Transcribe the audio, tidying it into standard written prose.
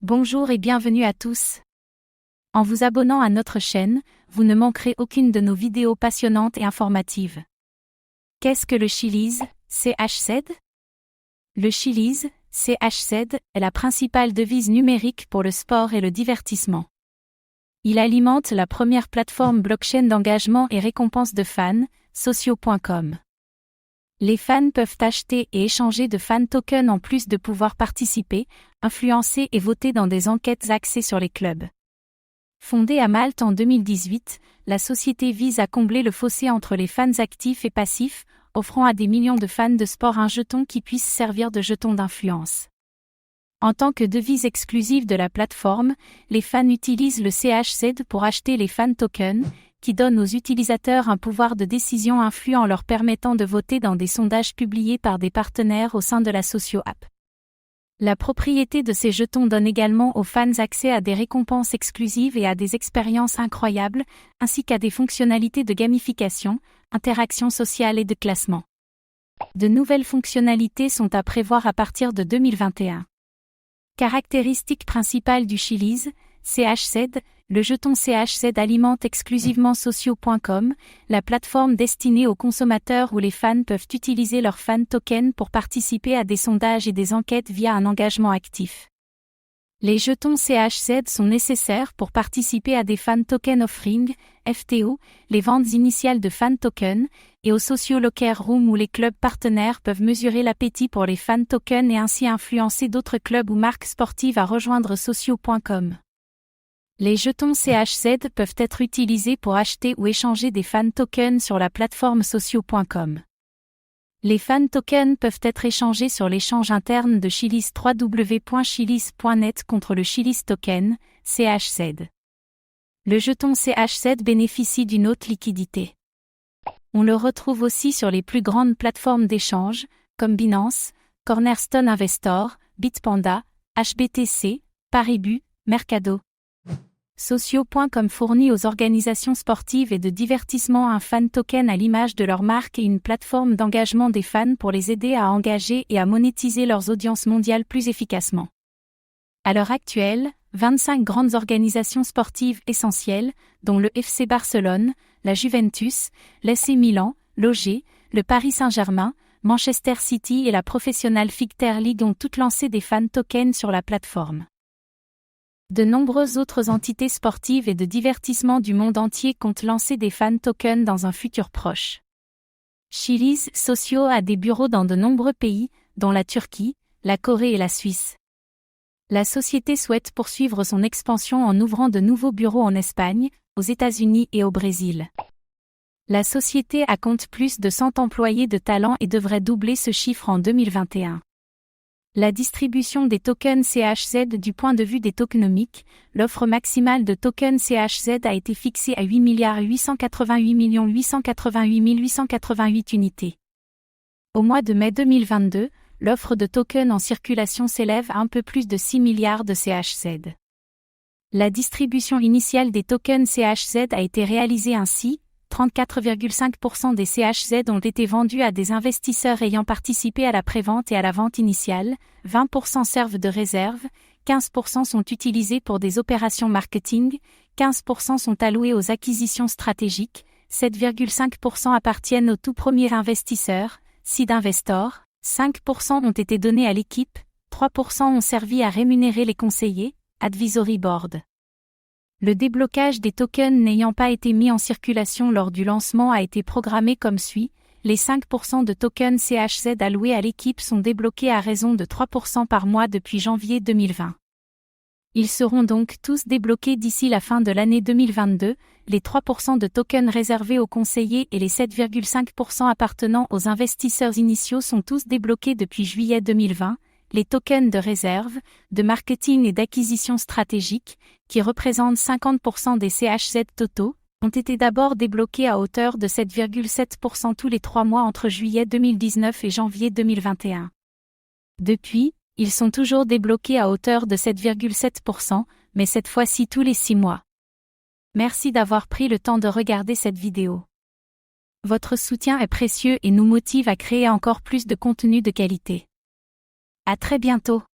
Bonjour et bienvenue à tous. En vous abonnant à notre chaîne, vous ne manquerez aucune de nos vidéos passionnantes et informatives. Qu'est-ce que le Chiliz, CHZ? Le Chiliz, CHZ, est la principale devise numérique pour le sport et le divertissement. Il alimente la première plateforme blockchain d'engagement et récompense de fans, Socio.com. Les fans peuvent acheter et échanger de fan tokens en plus de pouvoir participer, influencer et voter dans des enquêtes axées sur les clubs. Fondée à Malte en 2018, la société vise à combler le fossé entre les fans actifs et passifs, offrant à des millions de fans de sport un jeton qui puisse servir de jeton d'influence. En tant que devise exclusive de la plateforme, les fans utilisent le CHZ pour acheter les fan tokens, qui donnent aux utilisateurs un pouvoir de décision influent en leur permettant de voter dans des sondages publiés par des partenaires au sein de la Socio App. La propriété de ces jetons donne également aux fans accès à des récompenses exclusives et à des expériences incroyables, ainsi qu'à des fonctionnalités de gamification, interaction sociale et de classement. De nouvelles fonctionnalités sont à prévoir à partir de 2021. Caractéristique principale du Chiliz, CHZ, le jeton CHZ alimente exclusivement Socio.com, la plateforme destinée aux consommateurs où les fans peuvent utiliser leurs fan tokens pour participer à des sondages et des enquêtes via un engagement actif. Les jetons CHZ sont nécessaires pour participer à des fan token offering, FTO, les ventes initiales de fan tokens, et au Socio Locker Room où les clubs partenaires peuvent mesurer l'appétit pour les fan tokens et ainsi influencer d'autres clubs ou marques sportives à rejoindre Socio.com. Les jetons CHZ peuvent être utilisés pour acheter ou échanger des fan tokens sur la plateforme Socio.com. Les fan tokens peuvent être échangés sur l'échange interne de Chiliz www.chiliz.net contre le Chiliz token, CHZ. Le jeton CHZ bénéficie d'une haute liquidité. On le retrouve aussi sur les plus grandes plateformes d'échange, comme Binance, Cornerstone Investor, Bitpanda, HBTC, Paribu, Mercado. Socio.com fournit aux organisations sportives et de divertissement un fan token à l'image de leur marque et une plateforme d'engagement des fans pour les aider à engager et à monétiser leurs audiences mondiales plus efficacement. À l'heure actuelle, 25 grandes organisations sportives essentielles, dont le FC Barcelone, la Juventus, l'AC Milan, l'OG, le Paris Saint-Germain, Manchester City et la Professional Fighters League ont toutes lancé des fan tokens sur la plateforme. De nombreuses autres entités sportives et de divertissement du monde entier comptent lancer des fan tokens dans un futur proche. Chiliz Socio a des bureaux dans de nombreux pays, dont la Turquie, la Corée et la Suisse. La société souhaite poursuivre son expansion en ouvrant de nouveaux bureaux en Espagne, aux États-Unis et au Brésil. La société compte plus de 100 employés de talent et devrait doubler ce chiffre en 2021. La distribution des tokens CHZ du point de vue des tokenomiques, l'offre maximale de tokens CHZ a été fixée à 8 888 888 unités. Au mois de mai 2022, l'offre de tokens en circulation s'élève à un peu plus de 6 milliards de CHZ. La distribution initiale des tokens CHZ a été réalisée ainsi. 34,5% des CHZ ont été vendus à des investisseurs ayant participé à la prévente et à la vente initiale, 20% servent de réserve, 15% sont utilisés pour des opérations marketing, 15% sont alloués aux acquisitions stratégiques, 7,5% appartiennent au tout premier investisseur, Seed Investor, 5% ont été donnés à l'équipe, 3% ont servi à rémunérer les conseillers, Advisory Board. Le déblocage des tokens n'ayant pas été mis en circulation lors du lancement a été programmé comme suit. Les 5% de tokens CHZ alloués à l'équipe sont débloqués à raison de 3% par mois depuis janvier 2020. Ils seront donc tous débloqués d'ici la fin de l'année 2022, les 3% de tokens réservés aux conseillers et les 7,5% appartenant aux investisseurs initiaux sont tous débloqués depuis juillet 2020. Les tokens de réserve, de marketing et d'acquisition stratégique, qui représentent 50% des CHZ totaux, ont été d'abord débloqués à hauteur de 7,7% tous les 3 mois entre juillet 2019 et janvier 2021. Depuis, ils sont toujours débloqués à hauteur de 7,7%, mais cette fois-ci tous les 6 mois. Merci d'avoir pris le temps de regarder cette vidéo. Votre soutien est précieux et nous motive à créer encore plus de contenu de qualité. À très bientôt.